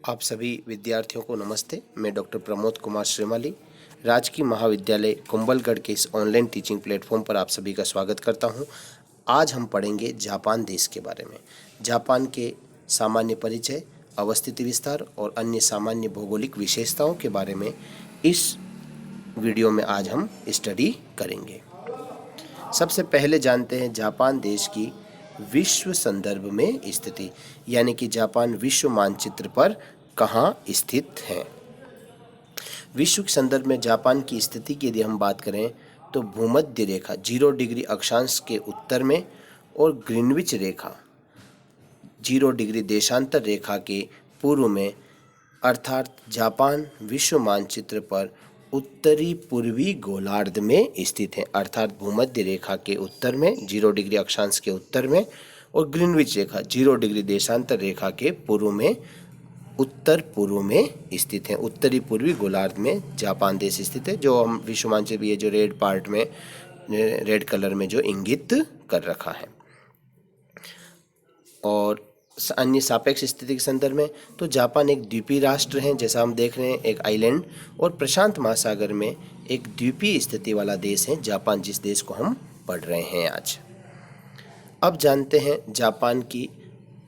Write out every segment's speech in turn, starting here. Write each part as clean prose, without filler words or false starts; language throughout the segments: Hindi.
आप सभी विद्यार्थियों को नमस्ते। मैं डॉक्टर प्रमोद कुमार श्रीमाली राजकीय महाविद्यालय कुंभलगढ़ के इस ऑनलाइन टीचिंग प्लेटफॉर्म पर आप सभी का स्वागत करता हूं। आज हम पढ़ेंगे जापान देश के बारे में। जापान के सामान्य परिचय, अवस्थिति विस्तार और अन्य सामान्य भौगोलिक विशेषताओं के बारे में इस वीडियो में आज हम स्टडी करेंगे। सबसे पहले जानते हैं जापान देश की विश्व संदर्भ में स्थिति, यानी कि जापान विश्व मानचित्र पर कहाँ स्थित है। विश्व के संदर्भ में जापान की स्थिति की यदि हम बात करें तो भूमध्य रेखा 0 डिग्री अक्षांश के उत्तर में और ग्रीनविच रेखा 0 डिग्री देशांतर रेखा के पूर्व में, अर्थात जापान विश्व मानचित्र पर उत्तरी पूर्वी गोलार्ध में स्थित है। अर्थात भूमध्य रेखा के उत्तर में 0 डिग्री अक्षांश के उत्तर में और ग्रीनविच रेखा 0 डिग्री देशांतर रेखा के पूर्व में, उत्तर पूर्व में स्थित है। उत्तरी पूर्वी गोलार्ध में जापान देश स्थित है, जो हम विश्व मानचित्र ये जो रेड पार्ट में, रेड कलर में जो इंगित कर रखा है। और अन्य सापेक्ष स्थिति के संदर्भ में तो जापान एक द्वीपीय राष्ट्र है, जैसा हम देख रहे हैं, एक आइलैंड और प्रशांत महासागर में एक द्वीपीय स्थिति वाला देश है जापान, जिस देश को हम पढ़ रहे हैं आज। अब जानते हैं जापान की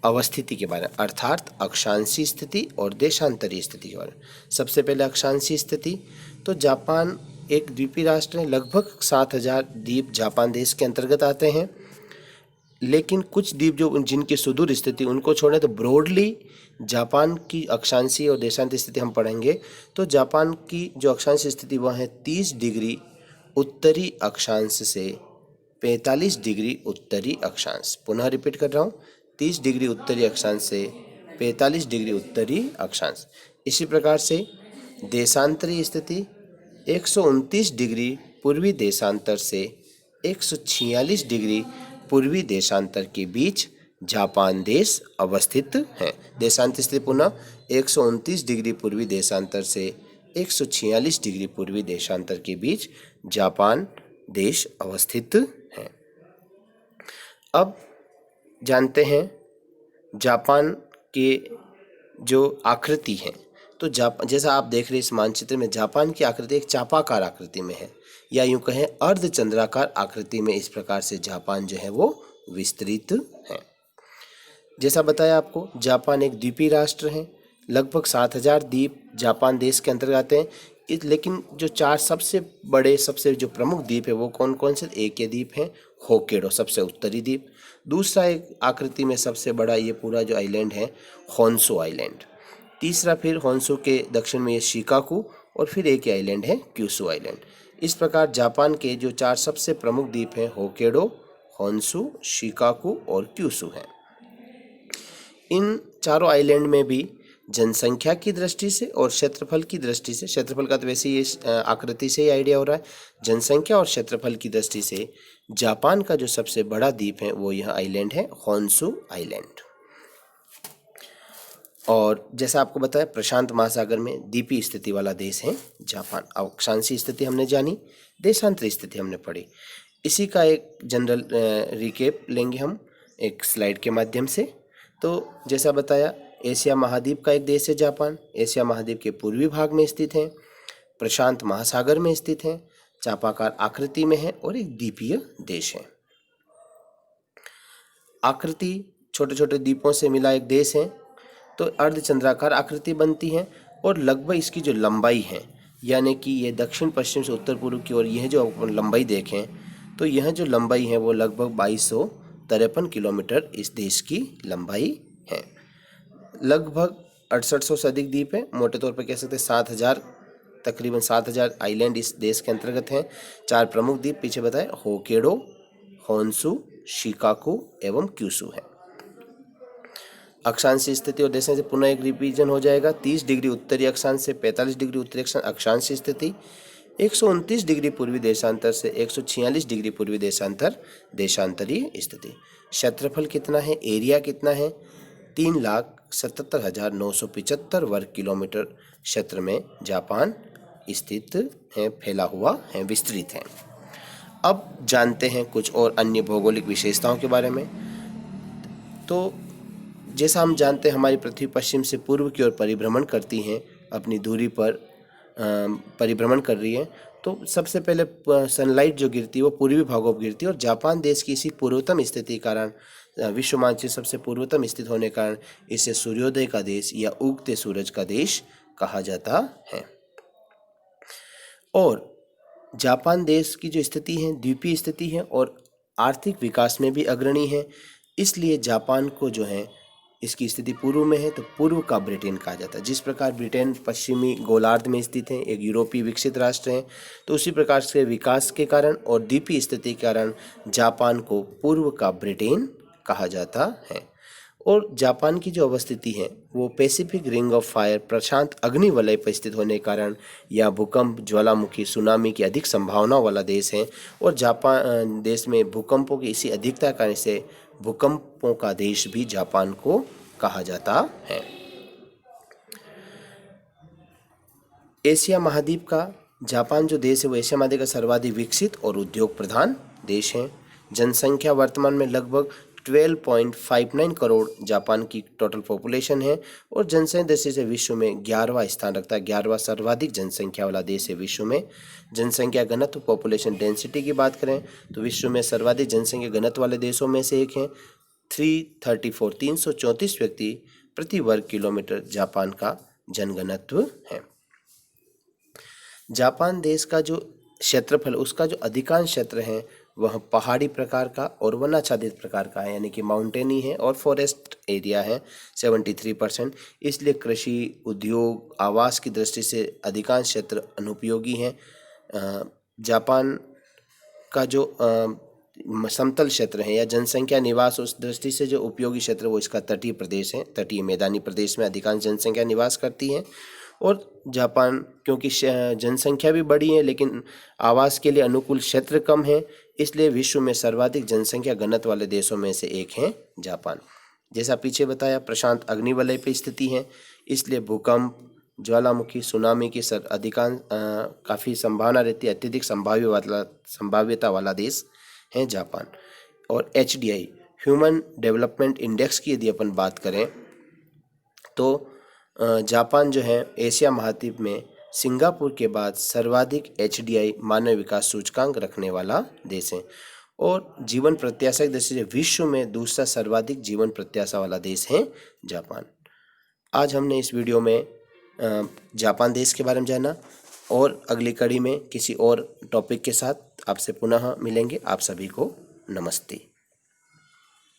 अवस्थिति के बारे में, अर्थात अक्षांशीय स्थिति और देशांतरीय स्थिति के बारे में। सबसे पहले अक्षांशीय स्थिति, तो जापान एक द्वीपीय राष्ट्र है। लगभग 7000 द्वीप जापान देश के अंतर्गत आते हैं, लेकिन कुछ द्वीप जो जिनकी सुदूर स्थिति उनको छोड़े तो ब्रॉडली जापान की अक्षांशीय और देशांतरीय स्थिति हम पढ़ेंगे। तो जापान की जो अक्षांशीय स्थिति वह है 30 डिग्री उत्तरी अक्षांश से 45 डिग्री उत्तरी अक्षांश। पुनः रिपीट कर रहा हूँ, 30 डिग्री उत्तरी अक्षांश से 45 डिग्री उत्तरी अक्षांश। इसी प्रकार से देशांतरीय स्थिति 129 डिग्री पूर्वी देशांतर से 146 डिग्री पूर्वी देशांतर के बीच जापान देश अवस्थित है। देशांतरीय स्थिति पुनः 129 डिग्री पूर्वी देशांतर से 146 डिग्री पूर्वी देशांतर के बीच जापान देश अवस्थित है। अब जानते हैं जापान के जो आकृति है, तो जैसा आप देख रहे हैं इस मानचित्र में, जापान की आकृति एक चापाकार आकृति में है, या यूं कहें अर्धचंद्राकार आकृति में। इस प्रकार से जापान जो है वो विस्तृत है। जैसा बताया आपको, जापान एक द्वीपीय राष्ट्र है। लगभग 7000 द्वीप जापान देश के अंतर्गत आते हैं। लेकिन जो 4 सबसे बड़े, सबसे जो प्रमुख द्वीप है वो कौन कौन से? एक ये द्वीप है होक्काइडो, सबसे उत्तरी द्वीप। दूसरा एक आकृति में सबसे बड़ा ये पूरा जो आइलैंड है होन्शु आइलैंड। तीसरा फिर होन्शु के दक्षिण में ये शिकाकू, और फिर एक ही आइलैंड है क्यूशु आइलैंड। इस प्रकार जापान के जो 4 सबसे प्रमुख द्वीप हैं होक्काइडो, होन्शु, शिकाकू और क्यूशु हैं। इन चारों आइलैंड में भी जनसंख्या की दृष्टि से और क्षेत्रफल की दृष्टि से, क्षेत्रफल का तो वैसे ही आकृति से ही आइडिया हो रहा है, जनसंख्या और क्षेत्रफल की दृष्टि से जापान का जो सबसे बड़ा द्वीप है वो यह आइलैंड है होन्शु आइलैंड। और जैसा आपको बताया, प्रशांत महासागर में द्वीपीय स्थिति वाला देश है जापान। अक्षांशीय स्थिति हमने जानी, देशांतरीय स्थिति हमने पढ़ी। इसी का एक जनरल रिकेप लेंगे हम एक स्लाइड के माध्यम से। तो जैसा बताया, एशिया महाद्वीप का एक देश है जापान। एशिया महाद्वीप के पूर्वी भाग में स्थित है, प्रशांत महासागर में स्थित है, चापाकार आकृति में है और एक द्वीपीय देश है। आकृति छोटे छोटे द्वीपों से मिला एक देश है, तो अर्धचंद्राकार आकृति बनती है। और लगभग इसकी जो लंबाई है, यानी कि ये दक्षिण पश्चिम से उत्तर पूर्व की ओर, यह जो लंबाई देखें तो यह जो लंबाई है वो लगभग 2253 किलोमीटर इस देश की लंबाई है। लगभग 6800 से अधिक द्वीप है। मोटे तौर पर कह सकते हैं 7000, तकरीबन 7000 आइलैंड इस देश के अंतर्गत हैं। 4 प्रमुख द्वीप पीछे बताए, होक्काइडो, होन्शु, शिकाकू एवं क्यूशु है। अक्षांशीय स्थिति और देशांश से पुनः एक रिवीजन हो जाएगा। 30 डिग्री उत्तरी अक्षांश से 45 डिग्री उत्तरी अक्षांश अक्षांशीय स्थिति, 129 डिग्री पूर्वी देशांतर से 146 डिग्री पूर्वी देशांतर देशांतरीय स्थिति। क्षेत्रफल कितना है, एरिया कितना है? 3,77,975 वर्ग किलोमीटर क्षेत्र में जापान स्थित है, फैला हुआ है, विस्तृत है। अब जानते हैं कुछ और अन्य भौगोलिक विशेषताओं के बारे में। तो जैसा हम जानते हैं हमारी पृथ्वी पश्चिम से पूर्व की ओर परिभ्रमण करती हैं, अपनी दूरी पर परिभ्रमण कर रही है। तो सबसे पहले सनलाइट जो गिरती है वो पूर्वी भागों पर गिरती है और जापान देश की इसी पूर्वोत्तम स्थिति के कारण, विश्व मानचित्र सबसे पूर्वोत्तम स्थित होने के कारण इसे सूर्योदय का देश या उगते सूरज का देश कहा जाता है। और जापान देश की जो स्थिति है द्वीपीय स्थिति है और आर्थिक विकास में भी अग्रणी है, इसलिए जापान को जो है इसकी स्थिति पूर्व में है तो पूर्व का ब्रिटेन कहा जाता है। जिस प्रकार ब्रिटेन पश्चिमी गोलार्ध में स्थित है, एक यूरोपीय विकसित राष्ट्र है, तो उसी प्रकार से विकास के कारण और द्वीपीय स्थिति के कारण जापान को पूर्व का ब्रिटेन कहा जाता है। और जापान की जो अवस्थिति है वो पैसिफिक रिंग ऑफ फायर प्रशांत अग्निवलय पर स्थित होने के कारण या भूकंप, ज्वालामुखी, सुनामी की अधिक संभावना वाला देश है। और जापान देश में भूकंपों की इसी अधिकता कारण से भूकंपों का देश भी जापान को कहा जाता है। एशिया महाद्वीप का जापान जो देश है वो एशिया महाद्वीप का सर्वाधिक विकसित और उद्योग प्रधान देश है। जनसंख्या वर्तमान में लगभग 12.59 करोड़ जापान की टोटल पॉपुलेशन है और जनसंख्या दृष्टि से विश्व में 11वां स्थान रखता है। 11वां सर्वाधिक जनसंख्या वाला देश है विश्व में। जनसंख्या घनत्व पॉपुलेशन डेंसिटी की बात करें तो विश्व में सर्वाधिक जनसंख्या घनत्व वाले देशों में से एक है। 334 व्यक्ति प्रति वर्ग किलोमीटर जापान का जनघनत्व है। जापान देश का जो क्षेत्रफल, उसका जो अधिकांश क्षेत्र है वह पहाड़ी प्रकार का और वनाच्छादित प्रकार का है, यानी कि माउंटेनी है और फॉरेस्ट एरिया है 73%। इसलिए कृषि, उद्योग, आवास की दृष्टि से अधिकांश क्षेत्र अनुपयोगी हैं। जापान का जो समतल क्षेत्र है या जनसंख्या निवास उस दृष्टि से जो उपयोगी क्षेत्र वो इसका तटीय प्रदेश है। तटीय मैदानी प्रदेश में अधिकांश जनसंख्या निवास करती है। और जापान क्योंकि जनसंख्या भी बड़ी है लेकिन आवास के लिए अनुकूल क्षेत्र कम है, इसलिए विश्व में सर्वाधिक जनसंख्या घनत्व वाले देशों में से एक है जापान। जैसा पीछे बताया प्रशांत अग्निवलय पे स्थिति है, इसलिए भूकंप, ज्वालामुखी, सुनामी की अधिकांश काफ़ी संभावना रहती है। अत्यधिक संभाव्यता वाला देश है जापान। और HDI ह्यूमन डेवलपमेंट इंडेक्स की यदि अपन बात करें तो जापान जो है एशिया महाद्वीप में सिंगापुर के बाद सर्वाधिक HDI मानव विकास सूचकांक रखने वाला देश है और जीवन प्रत्याशा की दृष्टि से विश्व में दूसरा सर्वाधिक जीवन प्रत्याशा वाला देश है जापान। आज हमने इस वीडियो में जापान देश के बारे में जाना और अगली कड़ी में किसी और टॉपिक के साथ आपसे पुनः मिलेंगे। आप सभी को नमस्ते।